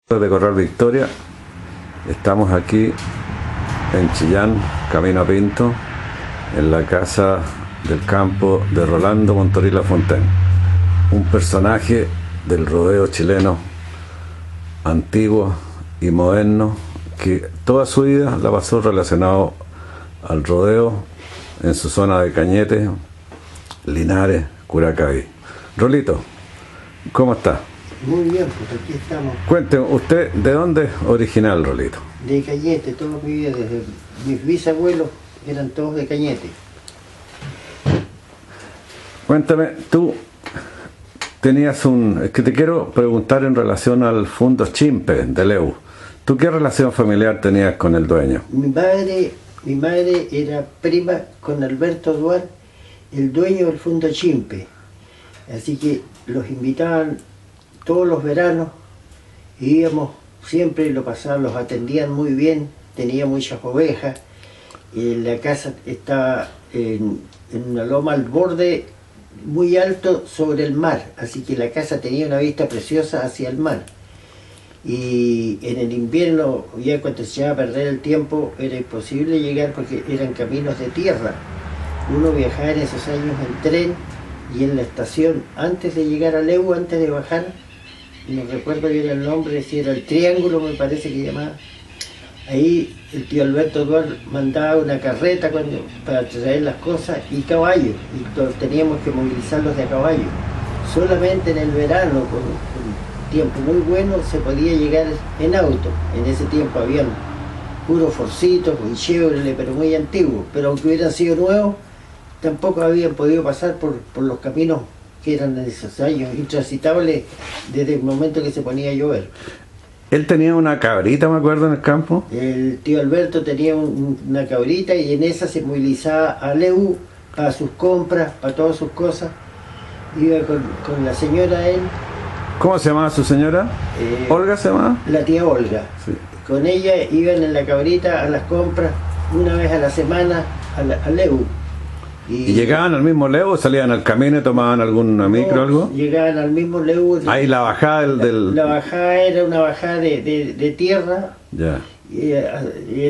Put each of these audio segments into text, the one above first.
De Corral Victoria, estamos aquí en Chillán, camino a Pinto, en la casa del campo de Rolando Montoril Fontaine, un personaje del rodeo chileno antiguo y moderno que toda su vida la pasó relacionado al rodeo en su zona de Cañete, Linares, Curacaví. Rolito, ¿cómo está? Muy bien, pues aquí estamos. Cuénteme, ¿usted de dónde es original, Rolito? De Cañete, toda mi vida, desde mis bisabuelos eran todos de Cañete. Cuéntame, tú tenías es que te quiero preguntar en relación al Fundo Chimpe de Leu. ¿Tú qué relación familiar tenías con el dueño? Mi madre era prima con Alberto Duarte, el dueño del Fundo Chimpe. Así que los invitaban todos los veranos, íbamos siempre, lo pasaban, los atendían muy bien, tenía muchas ovejas, la casa estaba en una loma al borde muy alto sobre el mar, así que la casa tenía una vista preciosa hacia el mar. Y en el invierno, ya cuando se iba a perder el tiempo, era imposible llegar porque eran caminos de tierra. Uno viajaba en esos años en tren y en la estación, antes de llegar a Leu, antes de bajar, no recuerdo bien el nombre, si era el Triángulo, me parece que llamaba. Ahí el tío Alberto Duarte mandaba una carreta para traer las cosas y caballos, y teníamos que movilizarlos de a caballo. Solamente en el verano, con tiempo muy bueno, se podía llegar en auto. En ese tiempo habían puros forcitos y Chevrolet, pero muy antiguos. Pero aunque hubieran sido nuevos, tampoco habían podido pasar por los caminos que eran en esos años intransitables desde el momento que se ponía a llover. Él tenía una cabrita, me acuerdo, en el campo. El tío Alberto tenía una cabrita y en esa se movilizaba a Leu para sus compras, para todas sus cosas. Iba con la señora él. ¿Cómo se llamaba su señora? ¿Olga se llamaba? La tía Olga. Sí. Con ella iban en la cabrita a las compras una vez a la semana a Leu. ¿Y llegaban al mismo Leu o salían al camino y tomaban alguna micro o algo? Llegaban al mismo Leu. Ahí la bajada La bajada era una bajada de tierra. Ya. Y era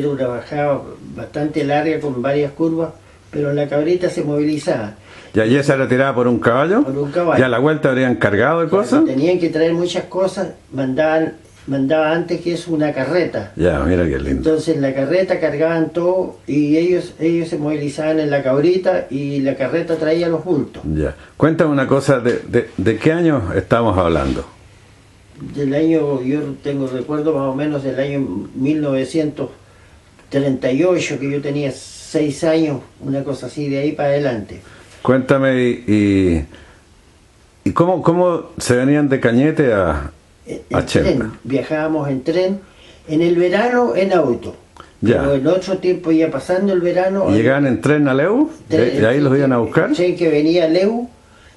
una bajada bastante larga con varias curvas, pero la cabrita se movilizaba. ¿Y allí se retiraba por un caballo? Por un caballo. ¿Y a la vuelta habrían cargado de cosas? Tenían que traer muchas cosas, mandaba antes que eso una carreta. Ya, mira qué lindo. Entonces en la carreta cargaban todo y ellos se movilizaban en la cabrita y la carreta traía los bultos. Ya. Cuéntame una cosa, ¿de qué año estamos hablando? Del año, yo tengo recuerdo más o menos del año 1938, que yo tenía 6 años, una cosa así, de ahí para adelante. Cuéntame, ¿y cómo se venían de Cañete a Chempa? Viajábamos en tren, en el verano en auto. Ya. Pero en otro tiempo, ya pasando el verano... ¿Y llegaban en tren a Leu? ¿Y ahí los iban a buscar? El tren que venía a Leu,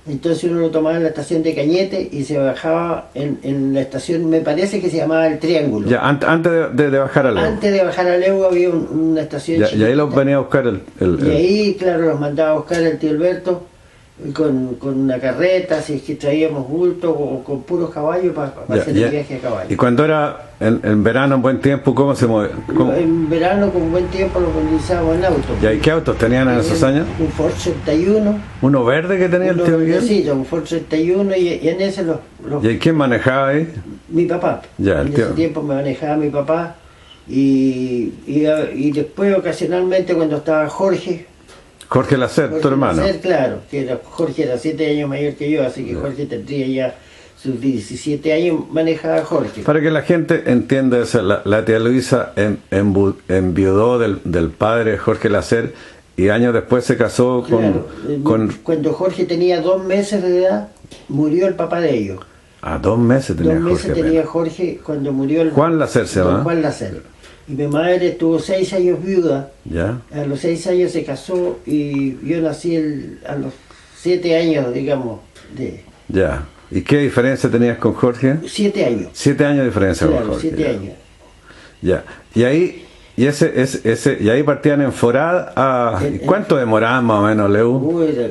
entonces uno lo tomaba en la estación de Cañete y se bajaba en la estación, me parece que se llamaba el Triángulo. Ya, antes de bajar a Leu. Antes de bajar a Leu había una estación ya, y ahí los venía a buscar Y ahí, claro, los mandaba a buscar el tío Alberto con una carreta, si es que traíamos bultos o con puros caballos para hacer el viaje a caballo. ¿Y cuando era en verano, en buen tiempo, cómo se mueve? En verano, con buen tiempo, los movilizábamos en auto. ¿Y qué autos tenían en esos años? Un Ford 31. ¿Uno verde que tenía el tío Miguel? Sí, un Ford 31 y en ese los... ¿Y quién manejaba ahí? Mi papá. Ya, en ese tiempo me manejaba mi papá y después ocasionalmente cuando estaba Jorge Lacer, tu hermano. Lacer, claro, que Jorge era 7 años mayor que yo, así que Jorge tendría ya sus 17 años, manejaba Jorge. Para que la gente entienda eso, la tía Luisa enviudó del padre Jorge Lacer y años después se casó con... Cuando Jorge tenía 2 meses de edad, murió el papá de ellos. 2 meses tenía Jorge. 2 meses tenía Jorge cuando murió el... Juan Lacer se llama. Juan Lacer. Y mi madre estuvo 6 años viuda. ¿Ya? A los 6 años se casó y yo nací a los 7 años, digamos. Ya. ¿Y qué diferencia tenías con Jorge? 7 años. 7 años de diferencia, claro, con Jorge. 7 años. Ya. Y ahí y ahí partían en Forad. ¿Cuánto demoraban más o menos, Leu? Era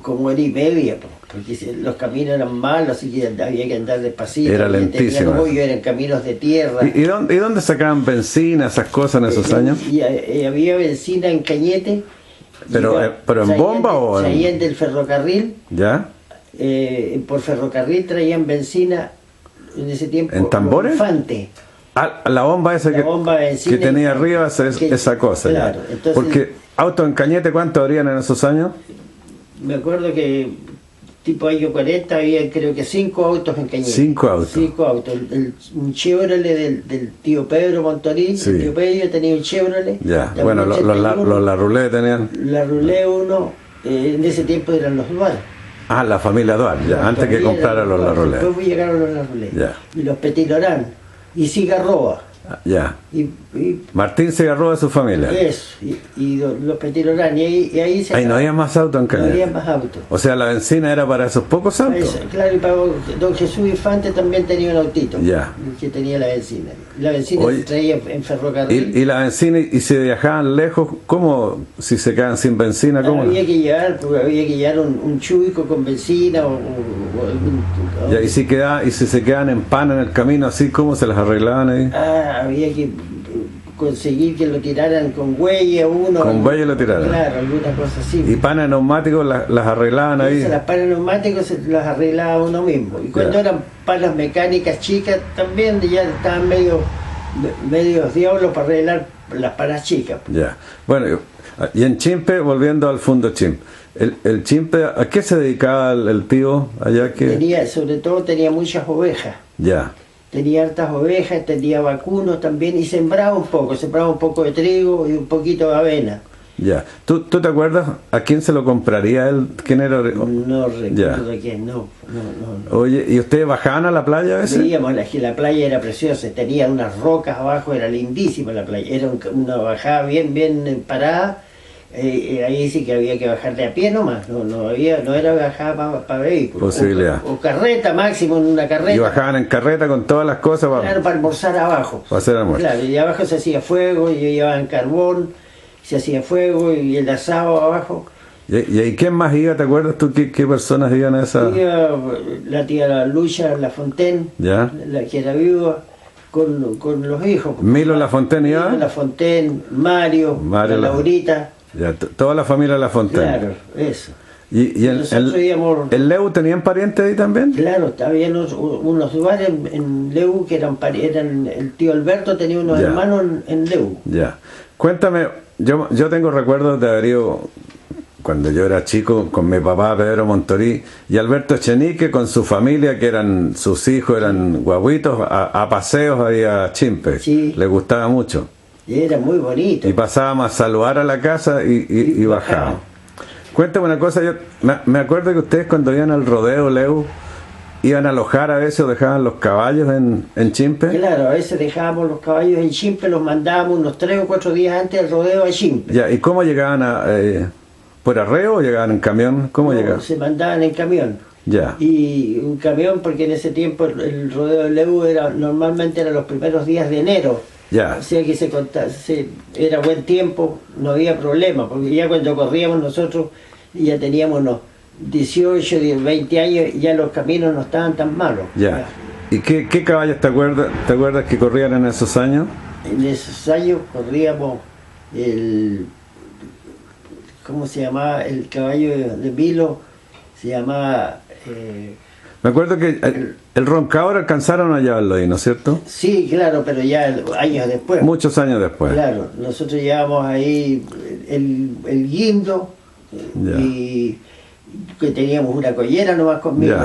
como hora y media. porque los caminos eran malos, así que había que andar despacito. Era lentísimo. Eran caminos de tierra. ¿Y dónde sacaban benzina, esas cosas en esos años? Y había benzina en Cañete. ¿Pero en bomba o en...? Traían del ferrocarril. ¿Ya? Por ferrocarril traían benzina en ese tiempo. ¿En tambores? Infante. Ah, la bomba esa que tenía arriba esa cosa. Claro, entonces, porque autos en Cañete, ¿cuánto habrían en esos años? Me acuerdo que tipo año 40 había creo que 5 autos en Cañete. 5 autos. 5 autos. Un Chevrolet del tío Pedro Montorí. Sí. El tío Pedro tenía un Chevrolet. Ya, bueno, los Larroulet tenían... La Roulet 1, en ese tiempo eran los Dual. Ah, la familia Dual, ya, antes que comprara los Larroulet. Después llegaron los Larroulet. Ya. Y los Petit Laurent. Y Cigarroa. Ya. Y Martín Cigarroa de su familia. eso, y los Petit Laurent. Y ahí se Ahí no había más autos en Cañete. No había más autos. O sea, la benzina era para esos pocos autos. Eso, claro, y para don Jesús Infante también tenía un autito. Ya. Que tenía la benzina. La benzina Oye, se traía en ferrocarril. Y la benzina, y si viajaban lejos, ¿cómo? Si se quedan sin benzina, ¿cómo? Había que llevar un chubico con benzina Ya, y si se quedaban en pan en el camino, así, ¿cómo se las arreglaban ahí? Había que conseguir que lo tiraran con huella uno. Con huella lo tiraran. Claro, alguna cosa así. Y panes neumáticos las arreglaban ahí. Las palas neumáticos se las arreglaba uno mismo. Y cuando eran palas mecánicas chicas, también ya estaban medio diablos para arreglar las palas chicas. Ya. Bueno, y en Chimpe, volviendo al Fundo Chimpe. El Chimpe, ¿a qué se dedicaba el tío allá? Sobre todo tenía muchas ovejas. Ya. Tenía hartas ovejas, tenía vacunos también y sembraba un poco de trigo y un poquito de avena. Ya. ¿Tú te acuerdas a quién se lo compraría él? ¿Quién era? No recuerdo quién, no. Oye, ¿y ustedes bajaban a la playa a veces? Veíamos, la playa era preciosa, tenía unas rocas abajo, era lindísima la playa, era una bajada bien parada. Ahí sí que había que bajar de a pie nomás, no era bajada para vehículos. Posibilidad. O carreta máximo, en una carreta. Y bajaban en carreta con todas las cosas Claro, para almorzar abajo. Para hacer almuerzo. Claro, y abajo se hacía fuego, y llevaban carbón, se hacía fuego y el asado abajo. ¿Y ahí quién más iba? ¿Te acuerdas tú qué personas iban a esa? Iba la tía Lucha Lafontaine, ¿Ya? la que era viuda, con los hijos. ¿Milo Lafontaine iba? Milo Lafontaine, Mario la Laurita. Ya, toda la familia Lafontaine. Claro, eso. ¿Y el Leu tenían parientes ahí también? Claro, había unos lugares en Leu que eran el tío Alberto tenía unos hermanos en Leu. Ya. Cuéntame, yo tengo recuerdos de haber ido, cuando yo era chico, con mi papá Pedro Montorí y Alberto Echenique con su familia, que eran sus hijos, eran guaguitos, a paseos ahí a Chimpe. Sí. Les gustaba mucho. Y era muy bonito. Y pasábamos a saludar a la casa y bajábamos. Cuéntame una cosa, yo me acuerdo que ustedes cuando iban al rodeo, Leu, iban a alojar a veces o dejaban los caballos en Chimpe. Claro, a veces dejábamos los caballos en Chimpe, los mandábamos unos 3 o 4 días antes del rodeo a Chimpe. Ya, ¿y cómo llegaban por arreo o llegaban en camión? ¿Cómo llegaban? Se mandaban en camión. Ya. Y un camión porque en ese tiempo el rodeo de Leu normalmente era los primeros días de enero. Ya. O sea que era buen tiempo, no había problema, porque ya cuando corríamos nosotros ya teníamos unos 18, 20 años y ya los caminos no estaban tan malos. Ya. ¿Y qué caballos te acuerdas que corrían en esos años? En esos años corríamos ¿cómo se llamaba? El caballo de Milo, se llamaba... Me acuerdo que el Roncador alcanzaron a llevarlo ahí, ¿no es cierto? Sí, claro, pero ya años después. Muchos años después. Claro, nosotros llevamos ahí el guindo y que teníamos una collera nomás conmigo,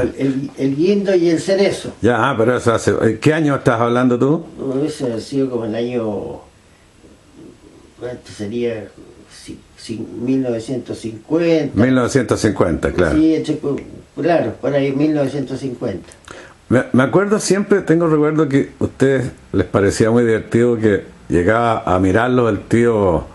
el guindo y el cerezo. Ya, pero eso hace... ¿Qué año estás hablando tú? Eso ha sido como el año... ¿Cuánto sería? 1950. 1950, claro. Sí, claro, por ahí 1950. Me acuerdo siempre, tengo recuerdo que a ustedes les parecía muy divertido que llegaba a mirarlo el tío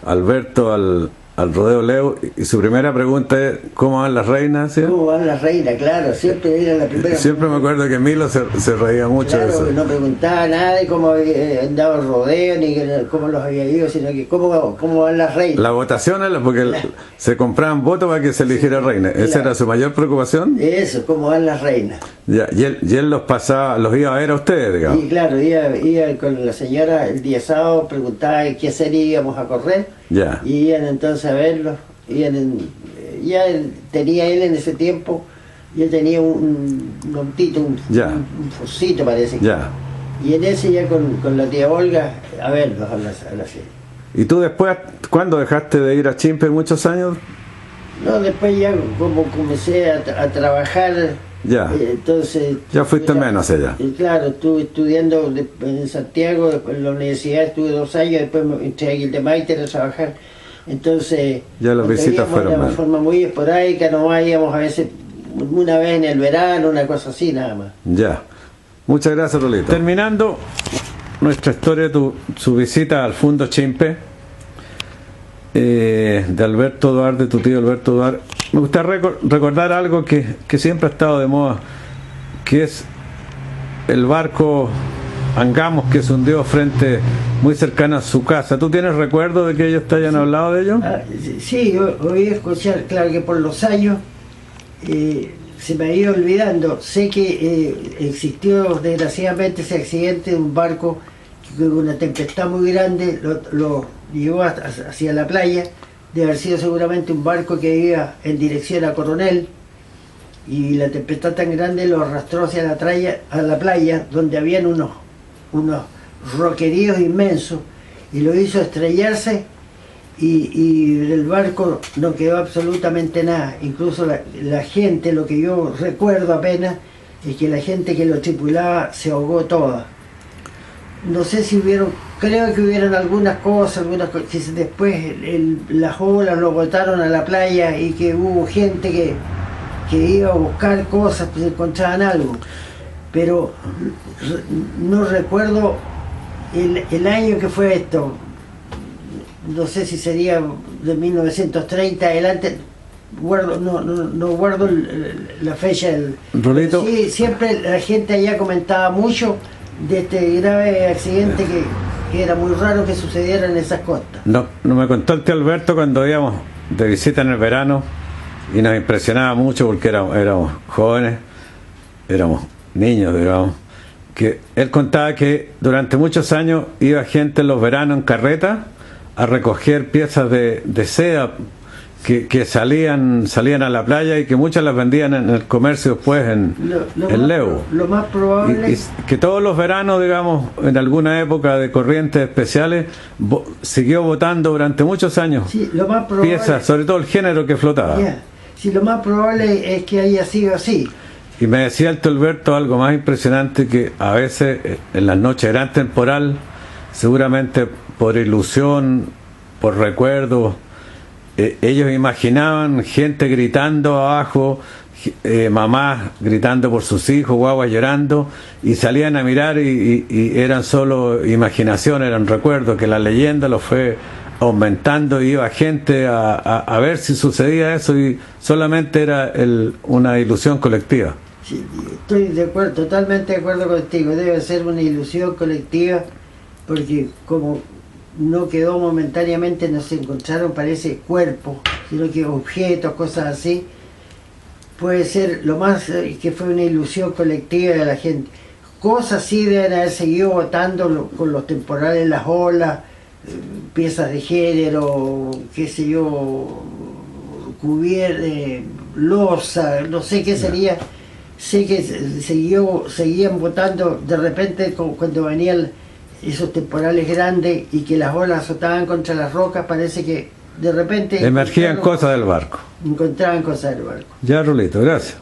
Alberto al rodeo Leu, y su primera pregunta es ¿cómo van las reinas? ¿Sí? ¿Cómo van las reinas? Claro, siempre era la primera. Siempre me acuerdo que Milo se reía mucho Claro, de eso. no preguntaba nada de cómo había andado el rodeo, ni cómo los había ido, sino que cómo van las reinas. La votación era porque se compraban votos para que se eligiera reina. ¿Esa era su mayor preocupación? Eso, cómo van las reinas. Ya, y él los pasaba, los iba a ver a ustedes, digamos. Y claro, iba con la señora el día sábado, preguntaba en qué serie íbamos a correr, Ya. y iban entonces a verlos. Tenía él en ese tiempo, ya tenía un autito, un Fusito parece. Ya. Y en ese ya con la tía Olga a verlos a la serie. ¿Y tú después, cuándo dejaste de ir a Chimpe? ¿Muchos años? No, después ya como comencé a trabajar, Ya. Entonces... Ya fuiste menos allá. Claro, estuve estudiando en Santiago, después en la universidad estuve 2 años, después me entré a Guildemayter a trabajar. Entonces, ya las visitas fueron de forma muy esporádica, nomás íbamos a veces una vez en el verano, una cosa así nada más. Ya. Muchas gracias, Rolito. Terminando nuestra historia, su visita al Fundo Chimpe, de Alberto Duarte, de tu tío Alberto Duarte, me gustaría recordar algo que siempre ha estado de moda, que es el barco Angamos que se hundió muy cercana a su casa. ¿Tú tienes recuerdo de que ellos te hayan hablado de ello? Sí, yo oí escuchar, claro que por los años se me ha ido olvidando. Sé que existió desgraciadamente ese accidente de un barco que con una tempestad muy grande lo llevó hacia la playa, de haber sido seguramente un barco que iba en dirección a Coronel, y la tempestad tan grande lo arrastró hacia la playa donde habían unos roqueríos inmensos, y lo hizo estrellarse, y del barco no quedó absolutamente nada. Incluso la gente, lo que yo recuerdo apenas, es que la gente que lo tripulaba se ahogó toda. No sé si creo que hubieron algunas cosas, que después las olas lo botaron a la playa, y que hubo gente que iba a buscar cosas, pues encontraban algo. Pero no recuerdo el año que fue esto. No sé si sería de 1930 adelante, no guardo la fecha. Rolito. Sí, siempre la gente allá comentaba mucho de este grave accidente que era muy raro que sucediera en esas costas. No me contó el tío Alberto cuando íbamos de visita en el verano, y nos impresionaba mucho porque éramos jóvenes, éramos niños, digamos, que él contaba que durante muchos años iba gente en los veranos en carreta a recoger piezas de seda que salían a la playa, y que muchas las vendían en el comercio después en Leu. Lo más probable y que todos los veranos, digamos, en alguna época de corrientes especiales, siguió botando durante muchos años, sí, lo más probable, piezas, sobre todo el género que flotaba. Sí, lo más probable es que haya sido así. Y me decía el tío Alberto algo más impresionante, que a veces en las noches gran temporal, seguramente por ilusión, por recuerdo, ellos imaginaban gente gritando abajo, mamás gritando por sus hijos, guaguas llorando, y salían a mirar y eran solo imaginación, eran recuerdos, que la leyenda lo fue aumentando, y iba gente a ver si sucedía eso, y solamente era una ilusión colectiva. Sí, estoy totalmente de acuerdo contigo. Debe ser una ilusión colectiva, porque como no quedó momentáneamente, no se encontraron, parece, cuerpos, sino que objetos, cosas así. Puede ser lo más que fue una ilusión colectiva de la gente. Cosas así deben haber seguido botando con los temporales, las olas, piezas de género, qué sé yo, losa, no sé qué sería. Sé que seguían botando de repente cuando venían esos temporales grandes y que las olas azotaban contra las rocas. Parece que de repente emergían cosas del barco. Encontraban cosas del barco. Ya, Rolito, gracias.